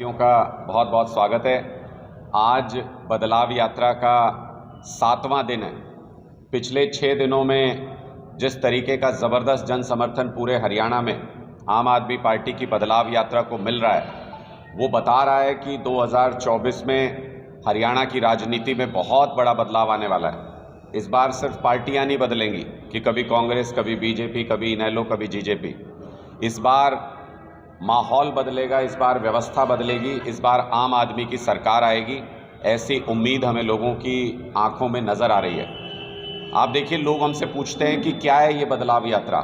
का बहुत बहुत स्वागत है। आज बदलाव यात्रा का 7वां दिन है। पिछले 6 दिनों में जिस तरीके का ज़बरदस्त जन समर्थन पूरे हरियाणा में आम आदमी पार्टी की बदलाव यात्रा को मिल रहा है, वो बता रहा है कि 2024 में हरियाणा की राजनीति में बहुत बड़ा बदलाव आने वाला है। इस बार सिर्फ पार्टियां नहीं बदलेंगी कि कभी कांग्रेस, कभी बीजेपी, कभी इनेलो, कभी जीजेपी। इस बार माहौल बदलेगा, इस बार व्यवस्था बदलेगी, इस बार आम आदमी की सरकार आएगी, ऐसी उम्मीद हमें लोगों की आंखों में नज़र आ रही है। आप देखिए, लोग हमसे पूछते हैं कि क्या है ये बदलाव यात्रा।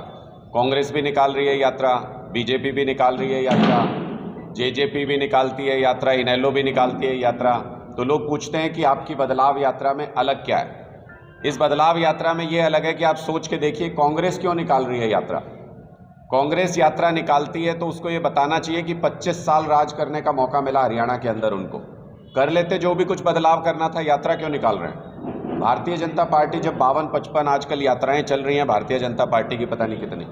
कांग्रेस भी निकाल रही है यात्रा, बीजेपी भी निकाल रही है यात्रा, जेजेपी भी निकालती है यात्रा, इनेलो भी निकालती है यात्रा। तो लोग पूछते हैं कि आपकी बदलाव यात्रा में अलग क्या है। इस बदलाव यात्रा में ये अलग है कि आप सोच के देखिए, कांग्रेस क्यों निकाल रही है यात्रा। कांग्रेस यात्रा निकालती है तो उसको ये बताना चाहिए कि 25 साल राज करने का मौका मिला हरियाणा के अंदर, उनको कर लेते जो भी कुछ बदलाव करना था। यात्रा क्यों निकाल रहे हैं? भारतीय जनता पार्टी जब 52-55 आजकल यात्राएं चल रही हैं भारतीय जनता पार्टी की, पता नहीं कितनी,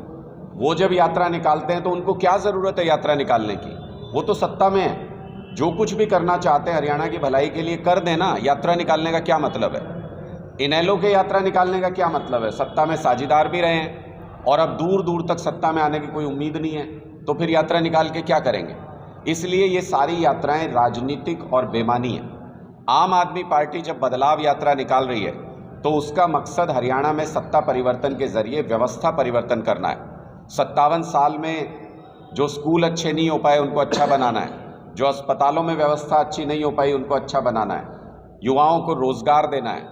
वो जब यात्रा निकालते हैं तो उनको क्या ज़रूरत है यात्रा निकालने की? वो तो सत्ता में है, जो कुछ भी करना चाहते हैं हरियाणा की भलाई के लिए कर देना। यात्रा निकालने का क्या मतलब है? इनेलो के यात्रा निकालने का क्या मतलब है? सत्ता में साझेदार भी रहे हैं और अब दूर दूर तक सत्ता में आने की कोई उम्मीद नहीं है, तो फिर यात्रा निकाल के क्या करेंगे? इसलिए ये सारी यात्राएं राजनीतिक और बेमानी है। आम आदमी पार्टी जब बदलाव यात्रा निकाल रही है तो उसका मकसद हरियाणा में सत्ता परिवर्तन के जरिए व्यवस्था परिवर्तन करना है। 57 साल में जो स्कूल अच्छे नहीं हो पाए उनको अच्छा बनाना है, जो अस्पतालों में व्यवस्था अच्छी नहीं हो पाई उनको अच्छा बनाना है, युवाओं को रोजगार देना है,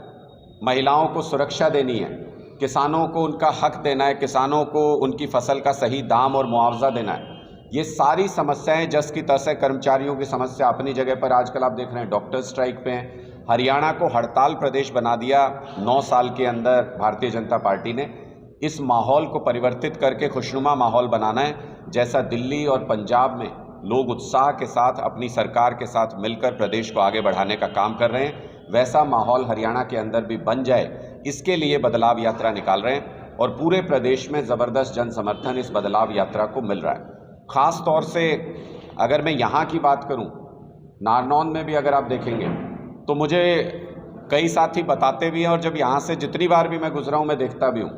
महिलाओं को सुरक्षा देनी है, किसानों को उनका हक देना है, किसानों को उनकी फसल का सही दाम और मुआवजा देना है। ये सारी समस्याएं जस की तस है। कर्मचारियों की समस्या अपनी जगह पर, आजकल आप देख रहे हैं डॉक्टर स्ट्राइक पे हैं। हरियाणा को हड़ताल प्रदेश बना दिया 9 साल के अंदर भारतीय जनता पार्टी ने। इस माहौल को परिवर्तित करके खुशनुमा माहौल बनाना है, जैसा दिल्ली और पंजाब में लोग उत्साह के साथ अपनी सरकार के साथ मिलकर प्रदेश को आगे बढ़ाने का काम कर रहे हैं, वैसा माहौल हरियाणा के अंदर भी बन जाए, इसके लिए बदलाव यात्रा निकाल रहे हैं। और पूरे प्रदेश में ज़बरदस्त जन समर्थन इस बदलाव यात्रा को मिल रहा है। ख़ास तौर से अगर मैं यहाँ की बात करूँ, नारनौंद में भी अगर आप देखेंगे तो मुझे कई साथी बताते भी हैं, और जब यहाँ से जितनी बार भी मैं गुजरा हूँ मैं देखता भी हूँ,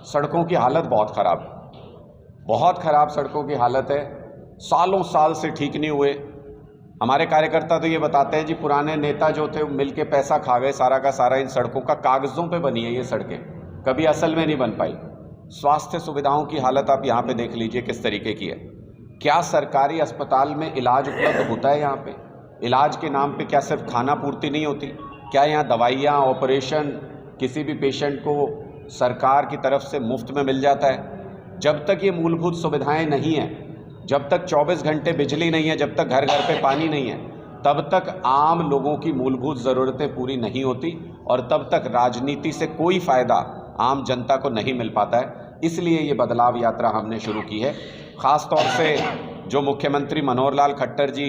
सड़कों की हालत बहुत ख़राब है, बहुत ख़राब सड़कों की हालत है। सालों साल से ठीक नहीं हुए। हमारे कार्यकर्ता तो ये बताते हैं जी, पुराने नेता जो थे मिल के पैसा खा गए सारा का सारा। इन सड़कों का कागज़ों पे बनी है ये सड़कें, कभी असल में नहीं बन पाई। स्वास्थ्य सुविधाओं की हालत आप यहाँ पे देख लीजिए किस तरीके की है। क्या सरकारी अस्पताल में इलाज उपलब्ध होता है? यहाँ पे इलाज के नाम पे क्या सिर्फ खाना पूर्ति नहीं होती? क्या यहाँ दवाइयाँ, ऑपरेशन किसी भी पेशेंट को सरकार की तरफ से मुफ्त में मिल जाता है? जब तक ये मूलभूत सुविधाएँ नहीं हैं, जब तक 24 घंटे बिजली नहीं है, जब तक घर घर पे पानी नहीं है, तब तक आम लोगों की मूलभूत ज़रूरतें पूरी नहीं होती, और तब तक राजनीति से कोई फ़ायदा आम जनता को नहीं मिल पाता है। इसलिए ये बदलाव यात्रा हमने शुरू की है। ख़ास तौर से जो मुख्यमंत्री मनोहर लाल खट्टर जी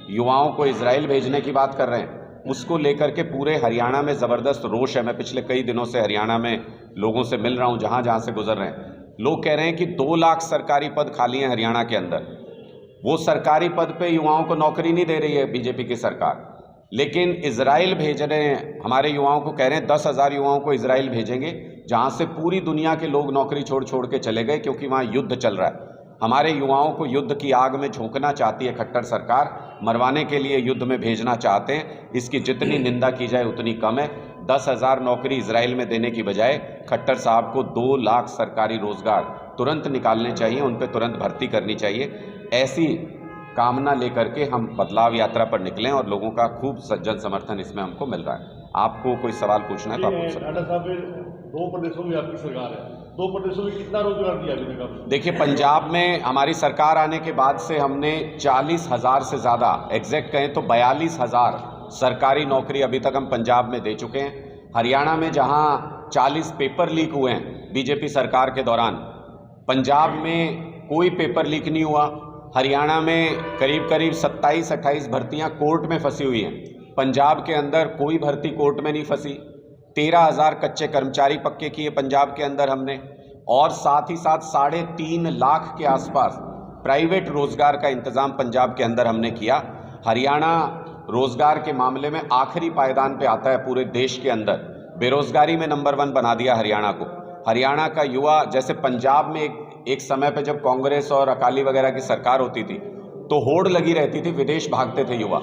युवाओं को इजराइल भेजने की बात कर रहे हैं, उसको लेकर के पूरे हरियाणा में ज़बरदस्त रोष है। मैं पिछले कई दिनों से हरियाणा में लोगों से मिल रहा हूँ, जहाँ जहाँ से गुजर रहे हैं। लोग कह रहे हैं कि 2 लाख सरकारी पद खाली हैं हरियाणा के अंदर। वो सरकारी पद पे युवाओं को नौकरी नहीं दे रही है बीजेपी की सरकार, लेकिन इजराइल भेज रहे हैं हमारे युवाओं को। कह रहे हैं 10,000 युवाओं को इजराइल भेजेंगे, जहां से पूरी दुनिया के लोग नौकरी छोड़ छोड़ के चले गए, क्योंकि वहां युद्ध चल रहा है। हमारे युवाओं को युद्ध की आग में झोंकना चाहती है खट्टर सरकार, मरवाने के लिए युद्ध में भेजना चाहते हैं। इसकी जितनी निंदा की जाए उतनी कम है। 10,000 नौकरी इजराइल में देने की बजाय खट्टर साहब को 2 लाख सरकारी रोजगार तुरंत निकालने चाहिए, उन पर तुरंत भर्ती करनी चाहिए। ऐसी कामना लेकर के हम बदलाव यात्रा पर निकलें, और लोगों का खूब जन समर्थन इसमें हमको मिल रहा है। आपको कोई सवाल पूछना है तो आप पूछ सकते हैं। टाटा साहब, 2 प्रदेशों में आपकी सरकार है, 2 प्रदेशों में कितना रोजगार दिया अभी तक? देखिए, पंजाब में हमारी सरकार आने के बाद से हमने 40,000 से ज़्यादा, एग्जैक्ट कहें तो 42,000 सरकारी नौकरी अभी तक हम पंजाब में दे चुके हैं। हरियाणा में जहां 40 पेपर लीक हुए हैं बीजेपी सरकार के दौरान, पंजाब में कोई पेपर लीक नहीं हुआ। हरियाणा में करीब करीब 27-28 भर्तियां कोर्ट में फंसी हुई हैं। पंजाब के अंदर कोई भर्ती कोर्ट में नहीं फंसी। 13,000 कच्चे कर्मचारी पक्के किए पंजाब के अंदर हमने, और साथ ही साथ 3.5 लाख के आसपास प्राइवेट रोजगार का इंतजाम पंजाब के अंदर हमने किया। हरियाणा रोजगार के मामले में आखिरी पायदान पे आता है पूरे देश के अंदर। बेरोजगारी में नंबर 1 बना दिया हरियाणा को। हरियाणा का युवा, जैसे पंजाब में एक समय पे जब कांग्रेस और अकाली वगैरह की सरकार होती थी तो होड़ लगी रहती थी, विदेश भागते थे युवा।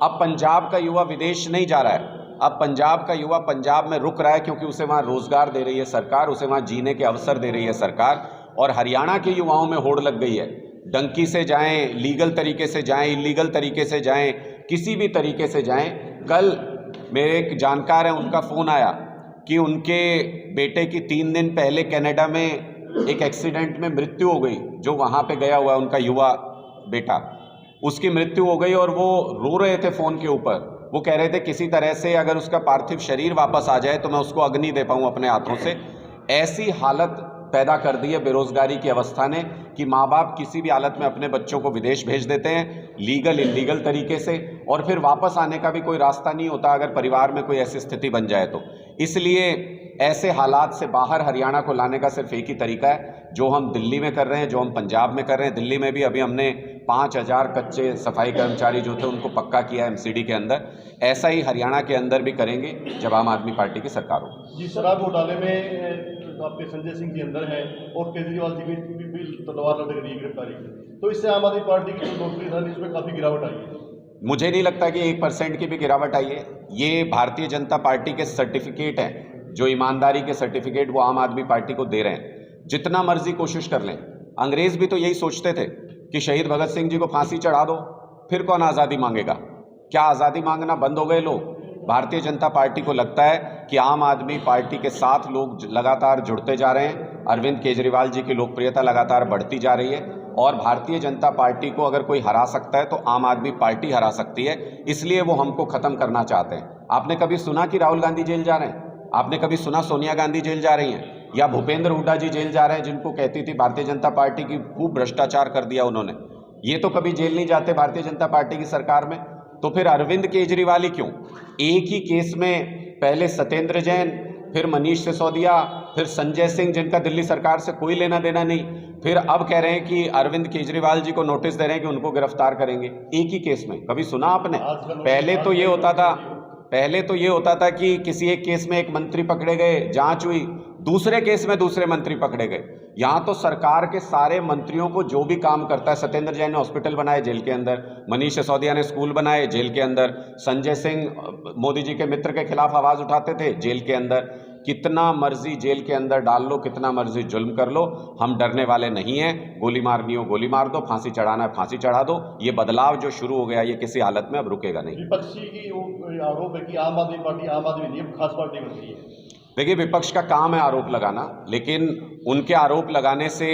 अब पंजाब का युवा विदेश नहीं जा रहा है। अब पंजाब का युवा पंजाब में रुक रहा है क्योंकि उसे वहाँ रोजगार दे रही है सरकार, उसे वहाँ जीने के अवसर दे रही है सरकार। और हरियाणा के युवाओं में होड़ लग गई है। डंकी से जाएं, लीगल तरीके से जाएं, इलीगल तरीके से जाएं, किसी भी तरीके से जाएं। कल मेरे एक जानकार हैं, उनका फ़ोन आया कि उनके बेटे की 3 दिन पहले कनाडा में एक एक्सीडेंट में मृत्यु हो गई। जो वहाँ पे गया हुआ उनका युवा बेटा, उसकी मृत्यु हो गई और वो रो रहे थे फ़ोन के ऊपर। वो कह रहे थे किसी तरह से अगर उसका पार्थिव शरीर वापस आ जाए तो मैं उसको अग्नि दे पाऊँ अपने हाथों से। ऐसी हालत पैदा कर दी है बेरोजगारी की अवस्था ने कि माँ बाप किसी भी हालत में अपने बच्चों को विदेश भेज देते हैं, लीगल इलीगल तरीके से, और फिर वापस आने का भी कोई रास्ता नहीं होता अगर परिवार में कोई ऐसी स्थिति बन जाए तो। इसलिए ऐसे हालात से बाहर हरियाणा को लाने का सिर्फ एक ही तरीका है, जो हम दिल्ली में कर रहे हैं, जो हम पंजाब में कर रहे हैं। दिल्ली में भी अभी हमने 5000 कच्चे सफाई कर्मचारी जो थे उनको पक्का किया एमसीडी के अंदर। ऐसा ही हरियाणा के अंदर भी करेंगे जब आम आदमी पार्टी की सरकार हो। जी, शराब घोटाले में आपके संजय सिंह जी अंदर हैं और केजरीवाल जी की भी तलवार लटक रही है गिरफ्तारी, तो इससे आम आदमी पार्टी की जो लोकप्रियता थी उसमें काफ़ी गिरावट आई है। मुझे नहीं लगता कि 1% की भी गिरावट आई है। ये भारतीय जनता पार्टी के सर्टिफिकेट हैं, जो ईमानदारी के सर्टिफिकेट वो आम आदमी पार्टी को दे रहे हैं। जितना मर्जी कोशिश कर लें, अंग्रेज भी तो यही सोचते थे कि शहीद भगत सिंह जी को फांसी चढ़ा दो, फिर कौन आज़ादी मांगेगा। क्या आज़ादी मांगना बंद हो गए लोग? भारतीय जनता पार्टी को लगता है कि आम आदमी पार्टी के साथ लोग लगातार जुड़ते जा रहे हैं। अरविंद केजरीवाल जी की लोकप्रियता लगातार बढ़ती जा रही है और भारतीय जनता पार्टी को अगर कोई हरा सकता है तो आम आदमी पार्टी हरा सकती है। इसलिए वो हमको ख़त्म करना चाहते हैं। आपने कभी सुना कि राहुल गांधी जेल जा रहे हैं? आपने कभी सुना सोनिया गांधी जेल जा रही हैं? या भूपेंद्र हुड्डा जी जेल जा रहे हैं, जिनको कहती थी भारतीय जनता पार्टी की खूब भ्रष्टाचार कर दिया उन्होंने? ये तो कभी जेल नहीं जाते भारतीय जनता पार्टी की सरकार में। तो फिर अरविंद केजरीवाल ही क्यों? एक ही केस में पहले सत्येंद्र जैन, फिर मनीष सिसोदिया, फिर संजय सिंह, जिनका दिल्ली सरकार से कोई लेना देना नहीं, फिर अब कह रहे हैं कि अरविंद केजरीवाल जी को नोटिस दे रहे हैं कि उनको गिरफ्तार करेंगे एक ही केस में। कभी सुना आपने? पहले तो ये होता था कि किसी एक केस में एक मंत्री पकड़े गए, जांच हुई, दूसरे केस में दूसरे मंत्री पकड़े गए। यहाँ तो सरकार के सारे मंत्रियों को जो भी काम करता है, सत्येंद्र जैन ने हॉस्पिटल बनाए जेल के अंदर, मनीष सिसोदिया ने स्कूल बनाए जेल के अंदर, संजय सिंह मोदी जी के मित्र के खिलाफ आवाज उठाते थे जेल के अंदर। कितना मर्जी जेल के अंदर डाल लो, कितना मर्जी जुल्म कर लो, हम डरने वाले नहीं हैं। गोली मारनी हो गोली मार दो, फांसी चढ़ाना है फांसी चढ़ा दो। ये बदलाव जो शुरू हो गया ये किसी हालत में अब रुकेगा नहीं। विपक्षी की आरोप है कि आम आदमी पार्टी आम आदमी नहीं खास पार्टी बन गई है। देखिए, विपक्ष का काम है आरोप लगाना, लेकिन उनके आरोप लगाने से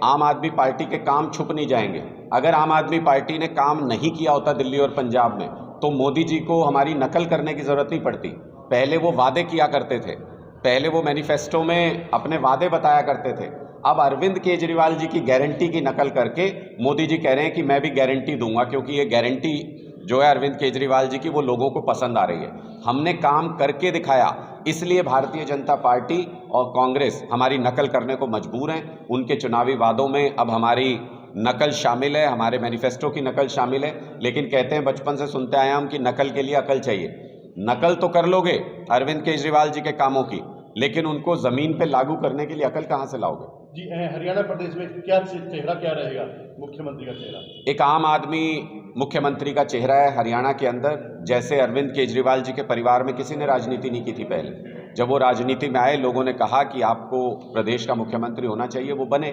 आम आदमी पार्टी के काम छुप नहीं जाएंगे। अगर आम आदमी पार्टी ने काम नहीं किया होता दिल्ली और पंजाब में तो मोदी जी को हमारी नकल करने की ज़रूरत नहीं पड़ती। पहले वो वादे किया करते थे, पहले वो मैनिफेस्टो में अपने वादे बताया करते थे। अब अरविंद केजरीवाल जी की गारंटी की नकल करके मोदी जी कह रहे हैं कि मैं भी गारंटी दूंगा, क्योंकि ये गारंटी जो है अरविंद केजरीवाल जी की वो लोगों को पसंद आ रही है। हमने काम करके दिखाया, इसलिए भारतीय जनता पार्टी और कांग्रेस हमारी नकल करने को मजबूर हैं। उनके चुनावी वादों में अब हमारी नकल शामिल है, हमारे मैनिफेस्टो की नकल शामिल है। लेकिन कहते हैं, बचपन से सुनते आए हम कि नकल के लिए अकल चाहिए। नकल तो कर लोगे अरविंद केजरीवाल जी के कामों की, लेकिन उनको ज़मीन पे लागू करने के लिए अकल कहाँ से लाओगे? जी, हरियाणा प्रदेश में क्या चेहरा क्या रहेगा मुख्यमंत्री का चेहरा? एक आम आदमी मुख्यमंत्री का चेहरा है हरियाणा के अंदर। जैसे अरविंद केजरीवाल जी के परिवार में किसी ने राजनीति नहीं की थी पहले, जब वो राजनीति में आए लोगों ने कहा कि आपको प्रदेश का मुख्यमंत्री होना चाहिए, वो बने।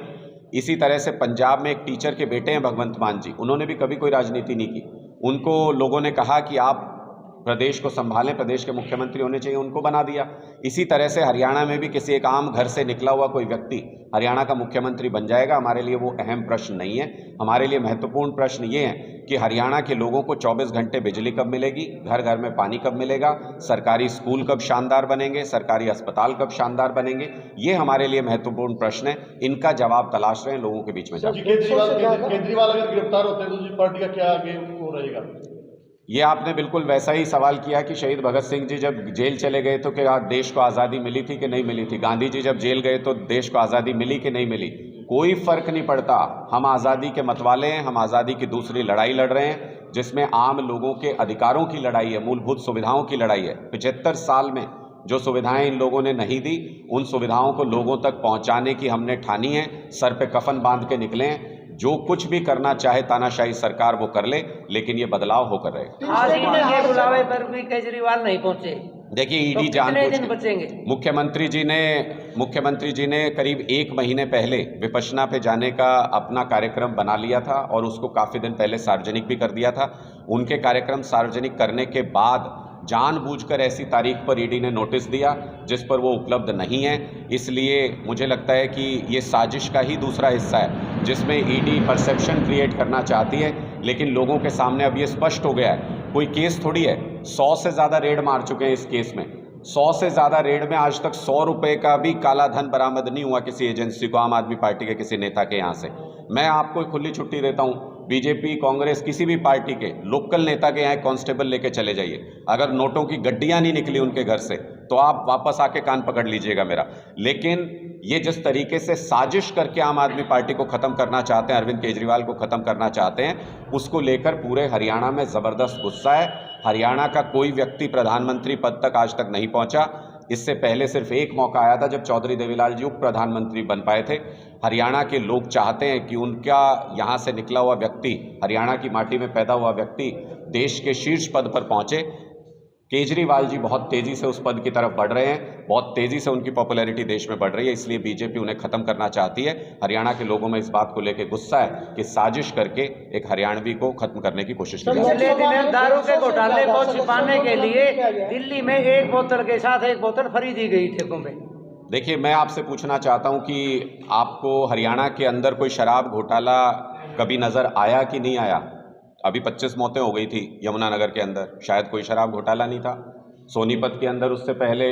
इसी तरह से पंजाब में एक टीचर के बेटे हैं भगवंत मान जी, उन्होंने भी कभी कोई राजनीति नहीं की। उनको लोगों ने कहा कि आप प्रदेश को संभालें, प्रदेश के मुख्यमंत्री होने चाहिए, उनको बना दिया। इसी तरह से हरियाणा में भी किसी एक आम घर से निकला हुआ कोई व्यक्ति हरियाणा का मुख्यमंत्री बन जाएगा। हमारे लिए वो अहम प्रश्न नहीं है। हमारे लिए महत्वपूर्ण प्रश्न ये है कि हरियाणा के लोगों को 24 घंटे बिजली कब मिलेगी, घर घर में पानी कब मिलेगा, सरकारी स्कूल कब शानदार बनेंगे, सरकारी अस्पताल कब शानदार बनेंगे। ये हमारे लिए महत्वपूर्ण प्रश्न है, इनका जवाब तलाश रहे हैं लोगों के बीच में। केजरीवाल अगर गिरफ्तार होते हैं तो दूसरी पार्टी का क्या आगे वो रहेगा? ये आपने बिल्कुल वैसा ही सवाल किया कि शहीद भगत सिंह जी जब जेल चले गए तो क्या देश को आज़ादी मिली थी कि नहीं मिली थी? गांधी जी जब जेल गए तो देश को आज़ादी मिली कि नहीं मिली? कोई फर्क नहीं पड़ता। हम आज़ादी के मतवाले हैं, हम आज़ादी की दूसरी लड़ाई लड़ रहे हैं। जिसमें आम लोगों के अधिकारों की लड़ाई है, मूलभूत सुविधाओं की लड़ाई है। 75 साल में जो सुविधाएं इन लोगों ने नहीं दी, उन सुविधाओं को लोगों तक पहुंचाने की हमने ठानी है। सर पे कफन बांध के निकले हैं। जो कुछ भी करना चाहे तानाशाही सरकार वो कर ले, लेकिन ये बदलाव होकर रहे। आज ईडी के बुलावे पर भी केजरीवाल नहीं पहुंचे। देखिए, ईडी मुख्यमंत्री जी ने करीब 1 महीने पहले विपश्यना पे जाने का अपना कार्यक्रम बना लिया था और उसको काफ़ी दिन पहले सार्वजनिक भी कर दिया था। उनके कार्यक्रम सार्वजनिक करने के बाद जानबूझकर ऐसी तारीख पर ईडी ने नोटिस दिया जिस पर वो उपलब्ध नहीं है। इसलिए मुझे लगता है कि ये साजिश का ही दूसरा हिस्सा है जिसमें ईडी परसेप्शन क्रिएट करना चाहती है, लेकिन लोगों के सामने अब ये स्पष्ट हो गया है। कोई केस थोड़ी है, 100 से ज़्यादा रेड मार चुके हैं इस केस में। 100 से ज़्यादा रेड में आज तक 100 रुपये का भी काला धन बरामद नहीं हुआ किसी एजेंसी को, आम आदमी पार्टी के किसी नेता के यहाँ से। मैं आपको खुली छुट्टी देता हूँ, बीजेपी, कांग्रेस, किसी भी पार्टी के लोकल नेता के यहाँ कांस्टेबल लेके चले जाइए। अगर नोटों की गड्डियाँ नहीं निकली उनके घर से तो आप वापस आके कान पकड़ लीजिएगा मेरा। लेकिन ये जिस तरीके से साजिश करके आम आदमी पार्टी को ख़त्म करना चाहते हैं, अरविंद केजरीवाल को ख़त्म करना चाहते हैं, उसको लेकर पूरे हरियाणा में ज़बरदस्त गुस्सा है। हरियाणा का कोई व्यक्ति प्रधानमंत्री पद तक आज तक नहीं पहुंचा। इससे पहले सिर्फ एक मौका आया था जब चौधरी देवीलाल जी उप प्रधानमंत्री बन पाए थे। हरियाणा के लोग चाहते हैं कि उनका यहाँ से निकला हुआ व्यक्ति, हरियाणा की माटी में पैदा हुआ व्यक्ति देश के शीर्ष पद पर पहुंचे। केजरीवाल जी बहुत तेज़ी से उस पद की तरफ बढ़ रहे हैं, बहुत तेज़ी से उनकी पॉपुलैरिटी देश में बढ़ रही है, इसलिए बीजेपी उन्हें ख़त्म करना चाहती है। हरियाणा के लोगों में इस बात को लेकर गुस्सा है कि साजिश करके एक हरियाणवी को खत्म करने की कोशिश की जा रही है। दारू के घोटाले को छिपाने के लिए दिल्ली में एक बोतल के साथ एक बोतल फ्री दी गई ठेकों पे। देखिए, मैं आपसे पूछना चाहता हूं कि आपको हरियाणा के अंदर कोई शराब घोटाला कभी नज़र आया कि नहीं आया? अभी 25 मौतें हो गई थी यमुनानगर के अंदर, शायद कोई शराब घोटाला नहीं था। सोनीपत के अंदर उससे पहले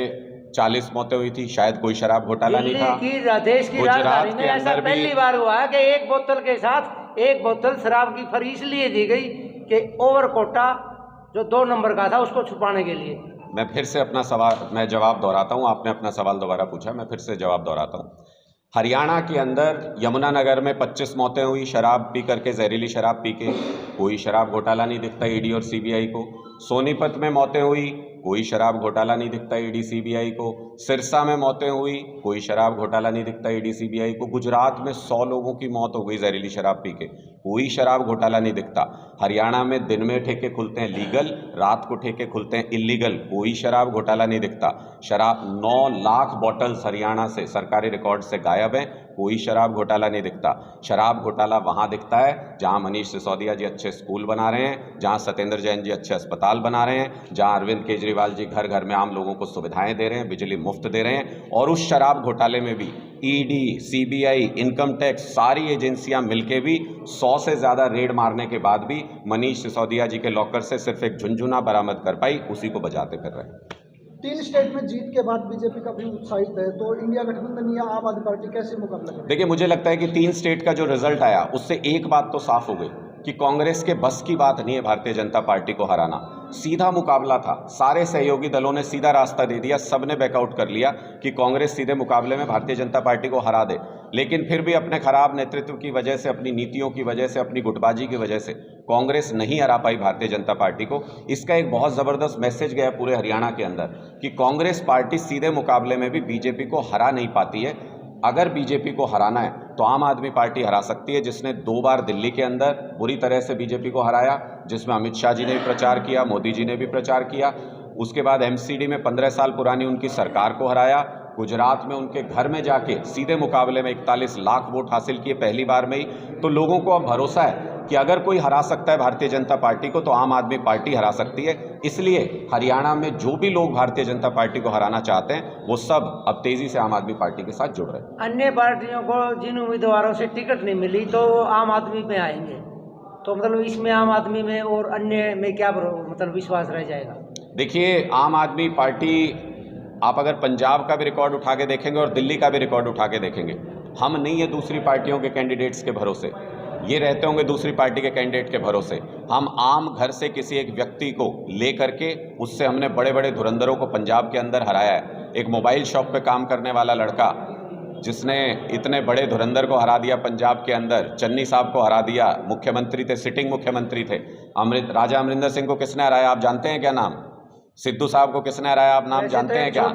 40 मौतें हुई थी, शायद कोई शराब घोटाला नहीं था। देश की राजधानी में ऐसा पहली बार हुआ है कि एक बोतल के साथ एक बोतल शराब की फ्री इसलिए दी गई कि ओवर कोटा जो 2 नंबर का था उसको छुपाने के लिए। मैं फिर से अपना सवाल, मैं जवाब दोहराता हूँ। आपने अपना सवाल दोबारा पूछा, मैं फिर से जवाब दोहराता हूँ। हरियाणा के अंदर यमुनानगर में 25 मौतें हुई शराब पी करके, जहरीली शराब पी के, कोई शराब घोटाला नहीं दिखता ईडी और सीबीआई को। सोनीपत में मौतें हुई, कोई शराब घोटाला नहीं दिखता ईडी सीबीआई को। सिरसा में मौतें हुई, कोई शराब घोटाला नहीं दिखता ईडी सीबीआई को। गुजरात में 100 लोगों की मौत हो गई जहरीली शराब पी के, कोई शराब घोटाला नहीं दिखता। हरियाणा में दिन में ठेके खुलते हैं लीगल, रात को ठेके खुलते हैं इलीगल, कोई शराब घोटाला नहीं दिखता। शराब 9 लाख बॉटल्स हरियाणा से सरकारी रिकॉर्ड से गायब हैं, कोई शराब घोटाला नहीं दिखता। शराब घोटाला वहाँ दिखता है जहाँ मनीष सिसोदिया जी अच्छे स्कूल बना रहे हैं, जहाँ सत्येंद्र जैन जी अच्छे अस्पताल बना रहे हैं, जहाँ अरविंद केजरीवाल जी घर घर में आम लोगों को सुविधाएं दे रहे हैं, बिजली मुफ्त दे रहे हैं। और उस शराब घोटाले में भी ईडी, सीबीआई, इनकम टैक्स, सारी एजेंसियां मिलके भी 100 से ज़्यादा रेड मारने के बाद भी मनीष सिसोदिया जी के लॉकर से सिर्फ एक झुनझुना बरामद कर पाई, उसी को बजाते फिर रहे हैं। 3 स्टेट में जीत के बाद बीजेपी काफी उत्साहित है, तो इंडिया गठबंधन या आम आदमी पार्टी कैसे मुकाबला करेगी? देखिए, मुझे लगता है कि 3 स्टेट का जो रिजल्ट आया उससे एक बात तो साफ हो गई कि कांग्रेस के बस की बात नहीं है भारतीय जनता पार्टी को हराना। सीधा मुकाबला था, सारे सहयोगी दलों ने सीधा रास्ता दे दिया, सबने बैकआउट कर लिया कि कांग्रेस सीधे मुकाबले में भारतीय जनता पार्टी को हरा दे। लेकिन फिर भी अपने खराब नेतृत्व की वजह से, अपनी नीतियों की वजह से, अपनी गुटबाजी की वजह से कांग्रेस नहीं हरा पाई भारतीय जनता पार्टी को। इसका एक बहुत ज़बरदस्त मैसेज गया पूरे हरियाणा के अंदर कि कांग्रेस पार्टी सीधे मुकाबले में भी बीजेपी को हरा नहीं पाती है। अगर बीजेपी को हराना है तो आम आदमी पार्टी हरा सकती है, जिसने 2 बार दिल्ली के अंदर बुरी तरह से बीजेपी को हराया, जिसमें अमित शाह जी ने भी प्रचार किया, मोदी जी ने भी प्रचार किया। उसके बाद एमसीडी में 15 साल पुरानी उनकी सरकार को हराया। गुजरात में उनके घर में जाके सीधे मुकाबले में 41 लाख वोट हासिल किए पहली बार में ही। तो लोगों को अब भरोसा है कि अगर कोई हरा सकता है भारतीय जनता पार्टी को तो आम आदमी पार्टी हरा सकती है। इसलिए हरियाणा में जो भी लोग भारतीय जनता पार्टी को हराना चाहते हैं वो सब अब तेजी से आम आदमी पार्टी के साथ जुड़ रहे हैं। अन्य पार्टियों को जिन उम्मीदवारों से टिकट नहीं मिली तो वो आम आदमी में आएंगे, तो मतलब इसमें आम आदमी में और अन्य में क्या मतलब विश्वास रह जाएगा? देखिए, आम आदमी पार्टी, आप अगर पंजाब का भी रिकॉर्ड उठा के देखेंगे और दिल्ली का भी रिकॉर्ड उठा के देखेंगे, हम नहीं है दूसरी पार्टियों के कैंडिडेट्स के भरोसे, ये रहते होंगे दूसरी पार्टी के कैंडिडेट के भरोसे। हम आम घर से किसी एक व्यक्ति को ले करके उससे हमने बड़े बड़े धुरंधरों को पंजाब के अंदर हराया है। एक मोबाइल शॉप पे काम करने वाला लड़का जिसने इतने बड़े धुरंधर को हरा दिया पंजाब के अंदर, चन्नी साहब को हरा दिया, मुख्यमंत्री थे, सिटिंग मुख्यमंत्री थे। राजा अमरिंदर सिंह को किसने हराया, आप जानते हैं क्या नाम? सिद्धू साहब को किसने हराया, आप नाम जानते हैं क्या?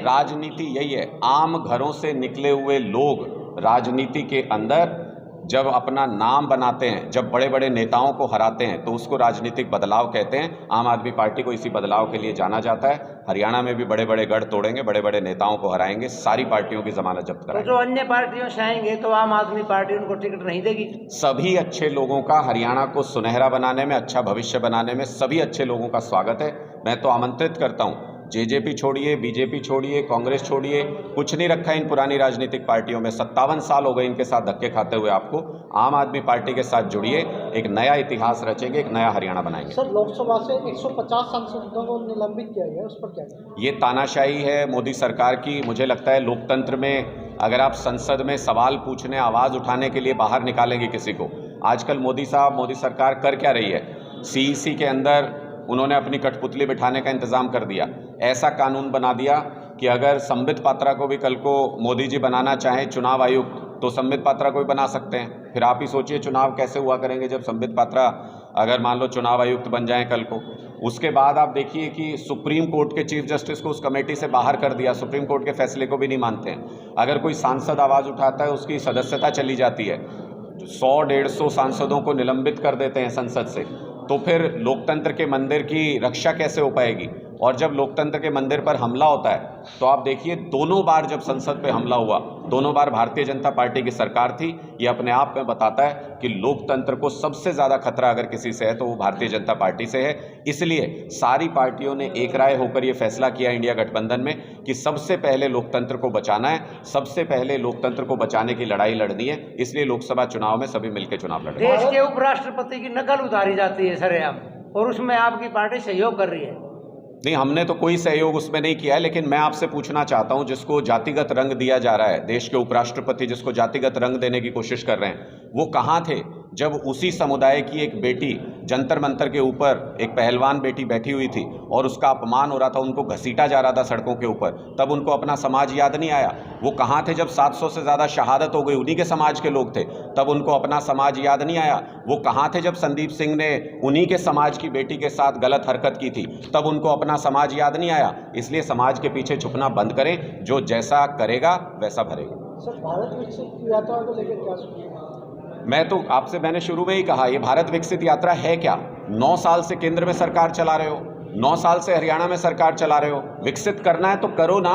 राजनीति यही है, आम घरों से निकले हुए लोग राजनीति के अंदर जब अपना नाम बनाते हैं, जब बड़े बड़े नेताओं को हराते हैं, तो उसको राजनीतिक बदलाव कहते हैं। आम आदमी पार्टी को इसी बदलाव के लिए जाना जाता है। हरियाणा में भी बड़े बड़े गढ़ तोड़ेंगे, बड़े बड़े नेताओं को हराएंगे, सारी पार्टियों की जमानत जब्त कराएंगे। तो जो अन्य पार्टियों से आएंगे तो आम आदमी पार्टी उनको टिकट नहीं देगी। सभी अच्छे लोगों का हरियाणा को सुनहरा बनाने में, अच्छा भविष्य बनाने में सभी अच्छे लोगों का स्वागत है। मैं तो आमंत्रित करता हूँ, जेजेपी छोड़िए, बीजेपी छोड़िए, कांग्रेस छोड़िए, कुछ नहीं रखा इन पुरानी राजनीतिक पार्टियों में। 57 साल हो गए इनके साथ धक्के खाते हुए। आपको आम आदमी पार्टी के साथ जुड़िए, एक नया इतिहास रचेंगे, एक नया हरियाणा बनाएंगे। सर, लोकसभा से 150 सांसदों को निलंबित किया गया, उस पर क्या कहें? ये तानाशाही है मोदी सरकार की। मुझे लगता है लोकतंत्र में अगर आप संसद में सवाल पूछने, आवाज़ उठाने के लिए बाहर निकालेंगे किसी को, आजकल मोदी साहब, मोदी सरकार कर क्या रही है? सीईसी के अंदर उन्होंने अपनी कठपुतली बिठाने का इंतज़ाम कर दिया। ऐसा कानून बना दिया कि अगर संबित पात्रा को भी कल को मोदी जी बनाना चाहें चुनाव आयुक्त, तो संबित पात्रा को भी बना सकते हैं। फिर आप ही सोचिए चुनाव कैसे हुआ करेंगे जब संबित पात्रा अगर मान लो चुनाव आयुक्त बन जाएं कल को। उसके बाद आप देखिए कि सुप्रीम कोर्ट के चीफ जस्टिस को उस कमेटी से बाहर कर दिया, सुप्रीम कोर्ट के फैसले को भी नहीं मानते हैं। अगर कोई सांसद आवाज़ उठाता है उसकी सदस्यता चली जाती है। 100-150 सांसदों को निलंबित कर देते हैं संसद से, तो फिर लोकतंत्र के मंदिर की रक्षा कैसे हो पाएगी? और जब लोकतंत्र के मंदिर पर हमला होता है तो आप देखिए दोनों बार जब संसद पे हमला हुआ, दोनों बार भारतीय जनता पार्टी की सरकार थी। ये अपने आप में बताता है कि लोकतंत्र को सबसे ज़्यादा खतरा अगर किसी से है तो वो भारतीय जनता पार्टी से है। इसलिए सारी पार्टियों ने एक राय होकर ये फैसला किया इंडिया गठबंधन में कि सबसे पहले लोकतंत्र को बचाना है, सबसे पहले लोकतंत्र को बचाने की लड़ाई लड़नी है। इसलिए लोकसभा चुनाव में सभी मिलकर चुनाव लड़ेंगे। देश के उपराष्ट्रपति की नकल उतारी जाती है सरेआम, और उसमें आपकी पार्टी सहयोग कर रही है। नहीं, हमने तो कोई सहयोग उसमें नहीं किया है, लेकिन मैं आपसे पूछना चाहता हूं, जिसको जातिगत रंग दिया जा रहा है, देश के उपराष्ट्रपति जिसको जातिगत रंग देने की कोशिश कर रहे हैं, वो कहाँ थे जब उसी समुदाय की एक बेटी जंतर मंतर के ऊपर, एक पहलवान बेटी बैठी हुई थी और उसका अपमान हो रहा था, उनको घसीटा जा रहा था सड़कों के ऊपर, तब उनको अपना समाज याद नहीं आया? वो कहाँ थे जब 700 से ज़्यादा शहादत हो गई, उन्हीं के समाज के लोग थे, तब उनको अपना समाज याद नहीं आया? वो कहाँ थे जब संदीप सिंह ने उन्हीं के समाज की बेटी के साथ गलत हरकत की थी, तब उनको अपना समाज याद नहीं आया? इसलिए समाज के पीछे छुपना बंद करें, जो जैसा करेगा वैसा भरेगा। सर, भारत विकसित यात्रा को लेकर क्या सोचें? मैं तो आपसे, मैंने शुरू में ही कहा, ये भारत विकसित यात्रा है क्या? 9 साल से केंद्र में सरकार चला रहे हो, 9 साल से हरियाणा में सरकार चला रहे हो। विकसित करना है तो करो ना,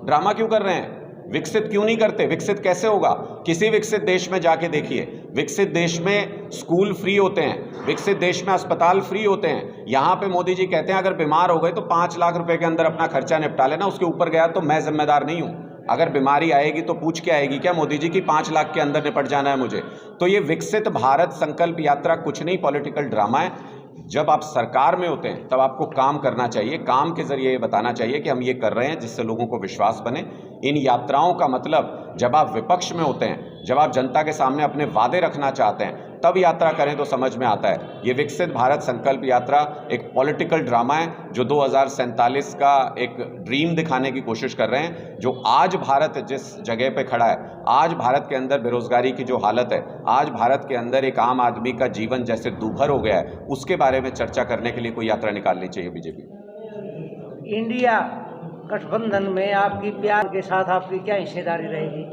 ड्रामा क्यों कर रहे हैं? विकसित क्यों नहीं करते? विकसित कैसे होगा? किसी विकसित देश में जाके देखिए, विकसित देश में स्कूल फ्री होते हैं, विकसित देश में अस्पताल फ्री होते हैं। यहाँ पे मोदी जी कहते हैं अगर बीमार हो गए तो 5 लाख रुपए के अंदर अपना खर्चा निपटा लेना, उसके ऊपर गया तो मैं जिम्मेदार नहीं हूँ। अगर बीमारी आएगी तो पूछ के आएगी क्या मोदी जी की 5 लाख के अंदर निपट जाना है मुझे? तो ये विकसित भारत संकल्प यात्रा कुछ नहीं, पॉलिटिकल ड्रामा है। जब आप सरकार में होते हैं तब आपको काम करना चाहिए, काम के जरिए ये बताना चाहिए कि हम ये कर रहे हैं, जिससे लोगों को विश्वास बने। इन यात्राओं का मतलब जब आप विपक्ष में होते हैं, जब आप जनता के सामने अपने वादे रखना चाहते हैं, तब यात्रा करें तो समझ में आता है। ये विकसित भारत संकल्प यात्रा एक पॉलिटिकल ड्रामा है जो 2047 का एक ड्रीम दिखाने की कोशिश कर रहे हैं। जो आज भारत जिस जगह पे खड़ा है, आज भारत के अंदर बेरोजगारी की जो हालत है, आज भारत के अंदर एक आम आदमी का जीवन जैसे दूभर हो गया है, उसके बारे में चर्चा करने के लिए कोई यात्रा निकालनी चाहिए बीजेपी। इंडिया गठबंधन में आपकी प्यार के साथ आपकी क्या हिस्सेदारी रहेगी?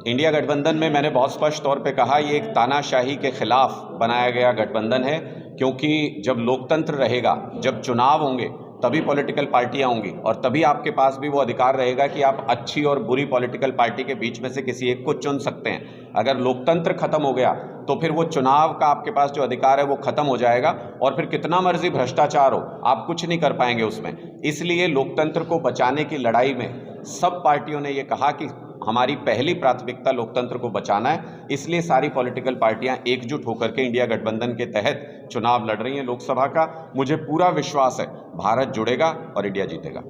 इंडिया गठबंधन में मैंने बहुत स्पष्ट तौर पे कहा, ये एक तानाशाही के खिलाफ बनाया गया गठबंधन है, क्योंकि जब लोकतंत्र रहेगा, जब चुनाव होंगे, तभी पॉलिटिकल पार्टियां होंगी और तभी आपके पास भी वो अधिकार रहेगा कि आप अच्छी और बुरी पॉलिटिकल पार्टी के बीच में से किसी एक को चुन सकते हैं। अगर लोकतंत्र खत्म हो गया तो फिर वो चुनाव का आपके पास जो अधिकार है वो खत्म हो जाएगा और फिर कितना मर्जी भ्रष्टाचार हो, आप कुछ नहीं कर पाएंगे उसमें। इसलिए लोकतंत्र को बचाने की लड़ाई में सब पार्टियों ने ये कहा कि हमारी पहली प्राथमिकता लोकतंत्र को बचाना है। इसलिए सारी पॉलिटिकल पार्टियां एकजुट होकर के इंडिया गठबंधन के तहत चुनाव लड़ रही हैं लोकसभा का। मुझे पूरा विश्वास है भारत जुड़ेगा और इंडिया जीतेगा।